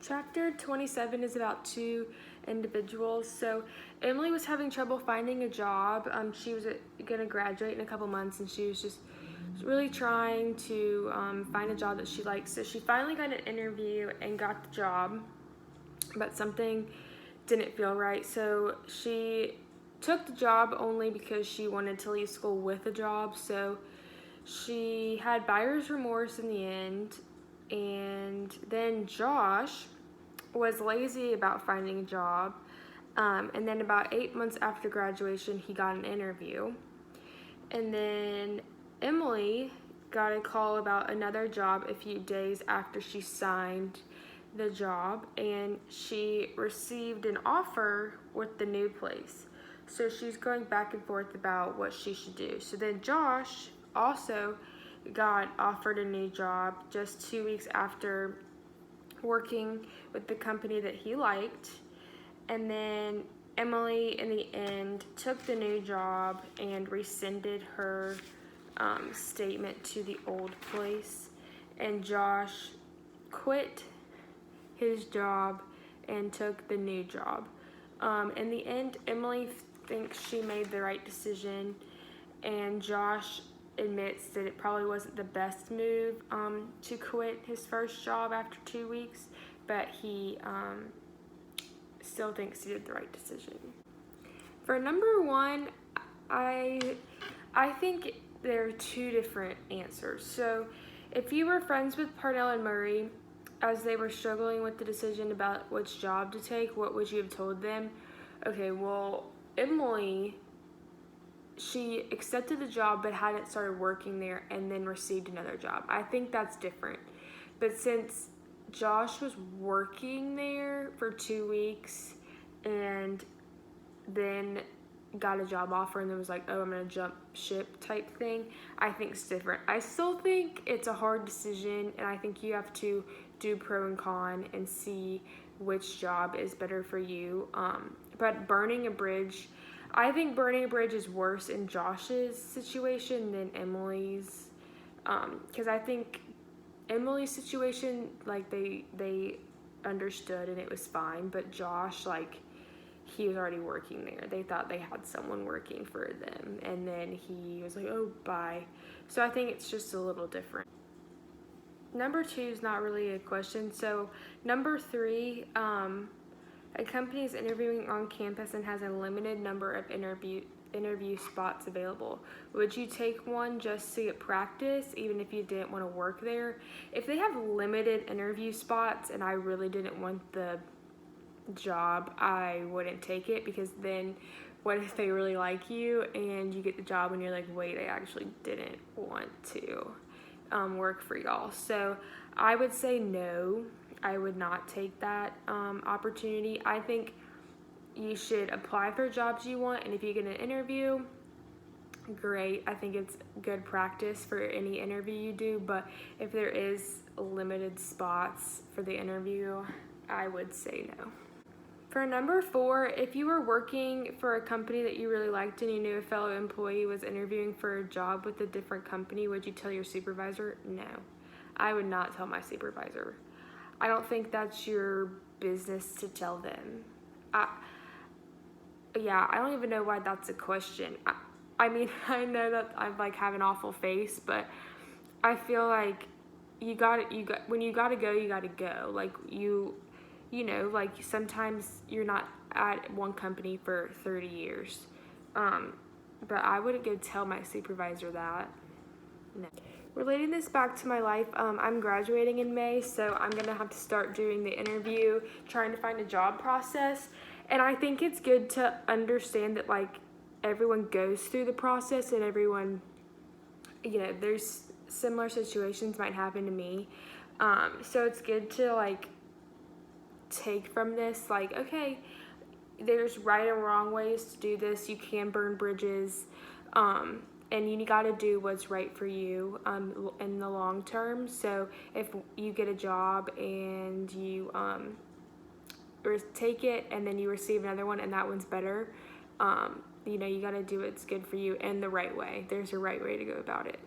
Chapter 27 is about two individuals. So Emily was having trouble finding a job. She was going to graduate in a couple months, and she was just really trying to find a job that she liked. So she finally got an interview and got the job, but something didn't feel right. So she took the job only because she wanted to leave school with a job. So she had buyer's remorse in the end. And then Josh was lazy about finding a job. And then about 8 months after graduation, he got an interview. And then Emily got a call about another job a few days after she signed the job, and she received an offer with the new place. So she's going back and forth about what she should do. So then Josh also got offered a new job just 2 weeks after working with the company that he liked. And then Emily, in the end, took the new job and rescinded her statement to the old place. And Josh quit his job and took the new job. In the end, Emily thinks she made the right decision, and Josh admits that it probably wasn't the best move to quit his first job after 2 weeks, but he still thinks he did the right decision. For number one, I think there are two different answers. So if you were friends with Parnell and Murray as they were struggling with the decision about which job to take, what would you have told them? Okay, well, Emily, she accepted the job but hadn't started working there and then received another job. I think that's different. But since Josh was working there for 2 weeks and then got a job offer and then was like, oh, I'm gonna jump ship type thing, I think it's different. I still think it's a hard decision, and I think you have to do pro and con and see which job is better for you. But burning a bridge, I think burning a bridge is worse in Josh's situation than Emily's, because I think Emily's situation, like, they understood and it was fine, but Josh, like, he was already working there. They thought they had someone working for them, and then he was like, oh, bye. So I think it's just a little different. Number two is not really a question. So number three, a company is interviewing on campus and has a limited number of interview spots available. Would you take one just to get practice, even if you didn't want to work there? If they have limited interview spots and I really didn't want the job, I wouldn't take it, because then what if they really like you and you get the job and you're like, wait, I actually didn't want to work for y'all. So I would say no, I would not take that opportunity. I think you should apply for jobs you want, and if you get an interview, great. I think it's good practice for any interview you do, but if there is limited spots for the interview, I would say no. For number four, if you were working for a company that you really liked and you knew a fellow employee was interviewing for a job with a different company, would you tell your supervisor? No, I would not tell my supervisor. I don't think that's your business to tell them. I don't even know why that's a question. I mean, I know that I like have an awful face, but I feel like when you gotta go, you gotta go. Like you know, like sometimes you're not at one company for 30 years. But I wouldn't go tell my supervisor that. No. Relating this back to my life, I'm graduating in May, so I'm gonna have to start doing the interview, trying to find a job process. And I think it's good to understand that, like, everyone goes through the process, and everyone, you know, there's similar situations might happen to me. So it's good to, like, take from this, like, okay, there's right and wrong ways to do this. You can burn bridges, and you got to do what's right for you in the long term. So if you get a job and you take it and then you receive another one and that one's better, you know, you got to do what's good for you in the right way. There's a right way to go about it.